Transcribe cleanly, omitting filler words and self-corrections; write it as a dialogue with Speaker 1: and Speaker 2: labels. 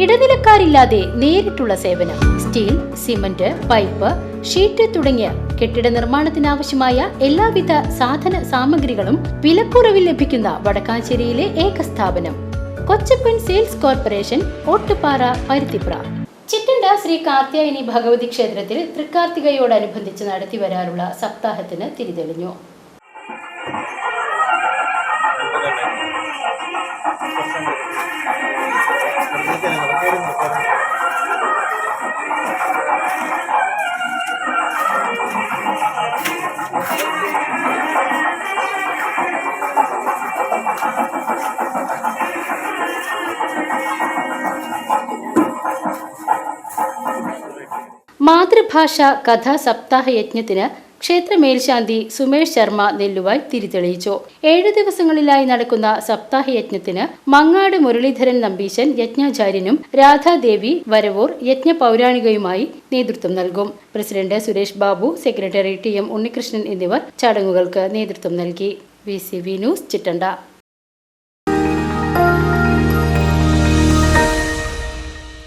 Speaker 1: ഇടനിലക്കാരില്ലാതെ നേരിട്ടുള്ള സേവനം. Steel, cement, pipe, sheet തുടങ്ങിയ കെട്ടിട നിർമ്മാണത്തിനാവശ്യമായ എല്ലാവിധ സാധന സാമഗ്രികളും വിലക്കുറവിൽ ലഭിക്കുന്ന വടക്കാഞ്ചേരിയിലെ ഏക സ്ഥാപനം കൊച്ചപ്പൻ സെയിൽസ് കോർപ്പറേഷൻ, ഓട്ടുപാറ, പരുത്തിപ്ര. ചിറ്റണ്ട ശ്രീ കാർത്യായനി ഭഗവതി ക്ഷേത്രത്തിൽ തൃക്കാർത്തികയോടനുബന്ധിച്ച് നടത്തിവരാറുള്ള സപ്താഹത്തിന് തിരിതെളിഞ്ഞു. മാതൃഭാഷ കഥാ സപ്താഹ യജ്ഞത്തിന് ക്ഷേത്ര മേൽശാന്തി സുമേഷ് ശർമ്മ നെല്ലുവായി തിരിതെളിയിച്ചു. 7 ദിവസങ്ങളിലായി നടക്കുന്ന സപ്താഹ യജ്ഞത്തിന് മങ്ങാട് മുരളീധരൻ നമ്പീശൻ യജ്ഞാചാര്യനും രാധാദേവി വരവൂർ യജ്ഞ പൗരാണികയുമായി നേതൃത്വം നൽകും. President Suresh Babu, secretary TM Unnikrishnan എന്നിവർ ചടങ്ങുകൾക്ക് നേതൃത്വം നൽകി. VCV news, Chittanda.